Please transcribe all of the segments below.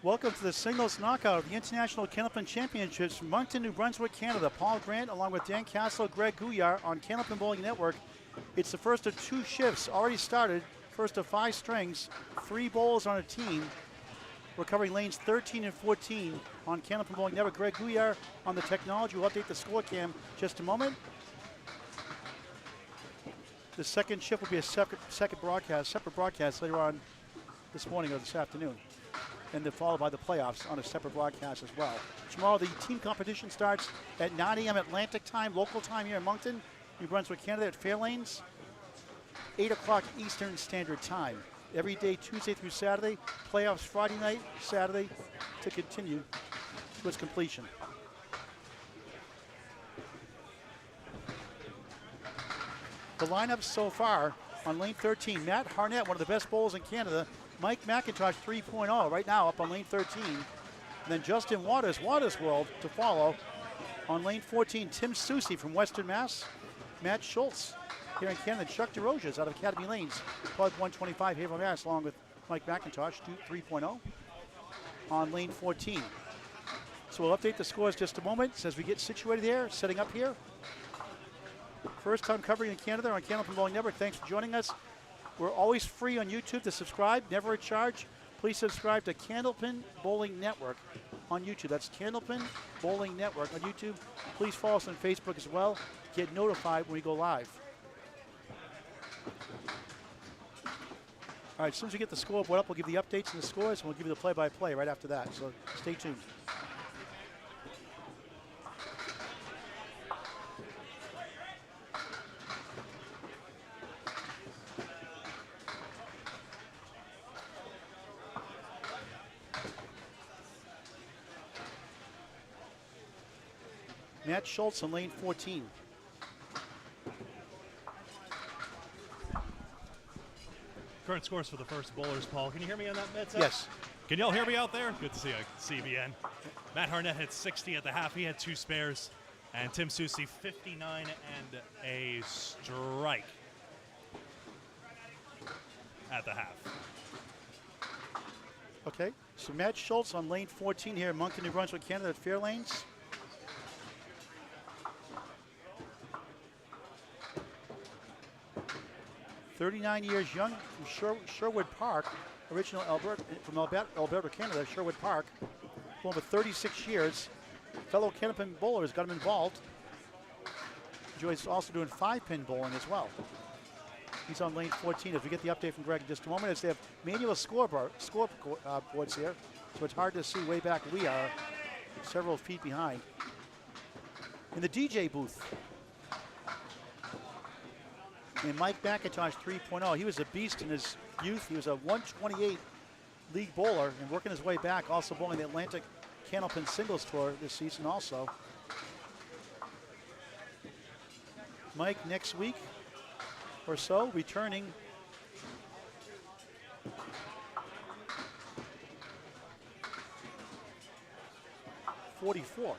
Welcome to the singles knockout of the International Candlepin Championships from Moncton, New Brunswick, Canada. Paul Grant along with Dan Castle, Greg Gouillart on Candlepin Bowling Network. It's the first of two shifts already started. First of 5 strings, 3 bowlers on a team. We're covering lanes 13 and 14 on Candlepin Bowling Network. Greg Gouillart on the technology. We'll update the score cam just a moment. The second shift will be a separate broadcast later on this morning or this afternoon. And then followed by the playoffs on a separate broadcast as well. Tomorrow the team competition starts at 9 a.m. Atlantic time, local time here in Moncton, New Brunswick, Canada at Fairlanes. 8 o'clock Eastern Standard Time. Every day, Tuesday through Saturday. Playoffs Friday night, Saturday to continue to its completion. The lineup so far on lane 13, Matt Harnett, one of the best bowlers in Canada. Mike McIntosh 3.0 right now up on lane 13. And then Justin Waters World to follow. On lane 14, Tim Soucy from Western Mass. Matt Schultz here in Canada. Chuck DeRoges out of Academy Lanes. Club 125 Haverhill, Mass, along with Mike McIntosh 3.0 on lane 14. So we'll update the scores just a moment as we get situated here, setting up here. First time covering in Canada on Candlepin Bowling Network. Thanks for joining us. We're always free on YouTube to subscribe, never a charge. Please subscribe to Candlepin Bowling Network on YouTube. That's Candlepin Bowling Network on YouTube. Please follow us on Facebook as well. Get notified when we go live. All right, as soon as we get the scoreboard up, we'll give the updates and the scores, and we'll give you the play-by-play right after that. So stay tuned. Matt Schultz on lane 14. Current scores for the first bowlers, Paul. Can you hear me on that headset? Yes. Can y'all hear me out there? Good to see you, CBN. Matt Harnett had 60 at the half. He had 2 spares. And Tim Soucy, 59 and a strike at the half. Okay, so Matt Schultz on lane 14 here in Moncton, New Brunswick, Canada at Fairlanes. "39 years young from Sherwood Park, original from Alberta, Canada, Sherwood Park. For over 36 years, fellow Candlepin bowlers got him involved. Enjoys also doing 5-pin bowling as well. He's on lane 14 as we get the update from Greg in just a moment, as they have manual scoreboards here, so it's hard to see way back. We are several feet behind. In the DJ booth, and Mike McIntosh 3.0. He was a beast in his youth. He was a 128 league bowler and working his way back, also bowling the Atlantic Candlepin Singles Tour this season also. Mike next week or so returning .44.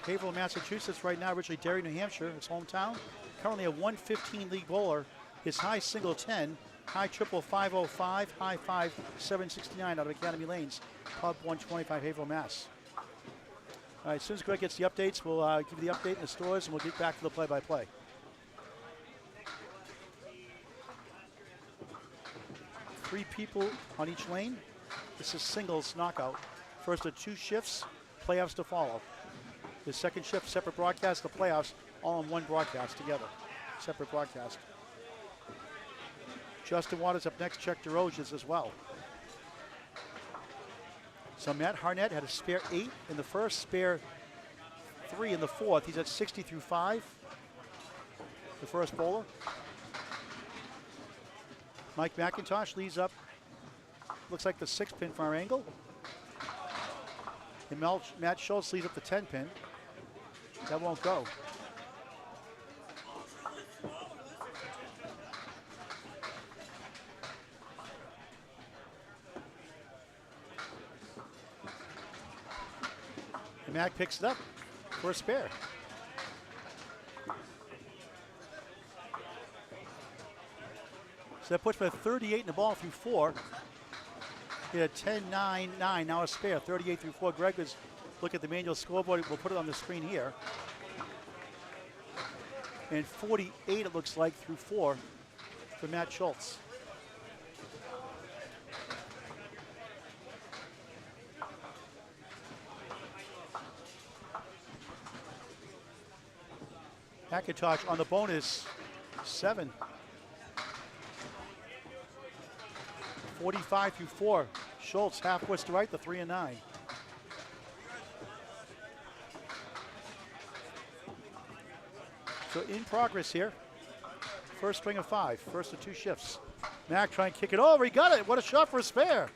Haverhill, Massachusetts right now, originally Derry, New Hampshire, his hometown. Currently a 115 league bowler. His high single 10, high triple 505, high 5 769 out of Academy Lanes, Pub 125 Haverhill, Mass. All right, as soon as Greg gets the updates, we'll give you the update in the stores, and we'll get back to the play-by-play. Three people on each lane. This is singles knockout. First of 2 shifts, playoffs to follow. The second shift, separate broadcast, the playoffs, all in one broadcast together. Separate broadcast. Justin Waters up next, Chuck DeRoges as well. So Matt Harnett had a spare 8 in the first, spare 3 in the fourth. He's at 60 through 5, the first bowler. Mike McIntosh leads up, looks like the 6-pin from our angle. And Matt Schultz leads up the 10-pin. That won't go. And Mac picks it up for a spare. So that puts me at 38 in the ball through 4. He had 10-9-9, now a spare, 38 through 4. Greg was look at the manual scoreboard. We'll put it on the screen here. And 48, it looks like, through 4 for Matt Schultz. McIntosh on the bonus, 7. 45 through 4. Schultz half west to right, the 3 and 9. So in progress here. First string of 5, first of 2 shifts. Mac trying to kick it over, he got it. What a shot for a spare.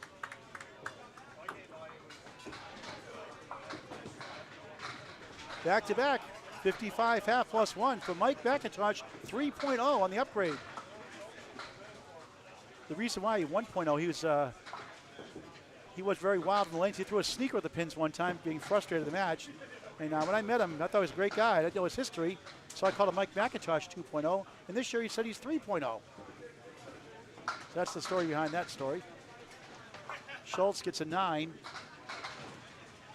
Back to back, 55 half plus 1 for Mike McIntosh, 3.0 on the upgrade. The reason why 1.0, he was very wild in the lanes. He threw a sneaker at the pins one time, being frustrated at the match. And when I met him, I thought he was a great guy. I didn't know his history, so I called him Mike McIntosh 2.0. And this year he said he's 3.0. So that's the story behind that story. Schultz gets a 9.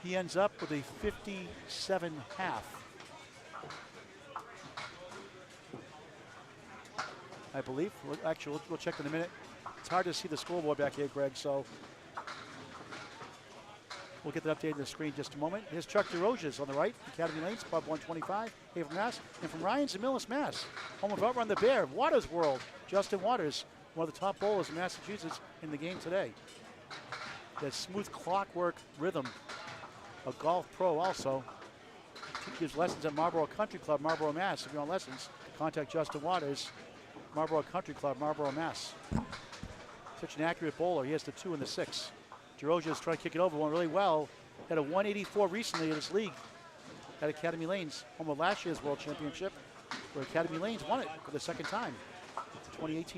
He ends up with a 57 half. I believe. Actually, we'll check in a minute. It's hard to see the scoreboard back here, Greg, so we'll get that updated on the screen in just a moment. Here's Chuck DeRoziers on the right, Academy Lanes, Pub 125, Haven, Mass. And from Ryan's in Millis, Mass, home of Outrun the Bear, Waters World, Justin Waters, one of the top bowlers in Massachusetts in the game today. That smooth clockwork rhythm, a golf pro also. He gives lessons at Marlboro Country Club, Marlboro, Mass. If you want lessons, contact Justin Waters, Marlboro Country Club, Marlboro, Mass. Such an accurate bowler. He has the 2 and the 6. DeRoziers trying to kick it over, went really well. Had a 184 recently in this league at Academy Lanes, home of last year's World Championship, where Academy Lanes won it for the second time. 2018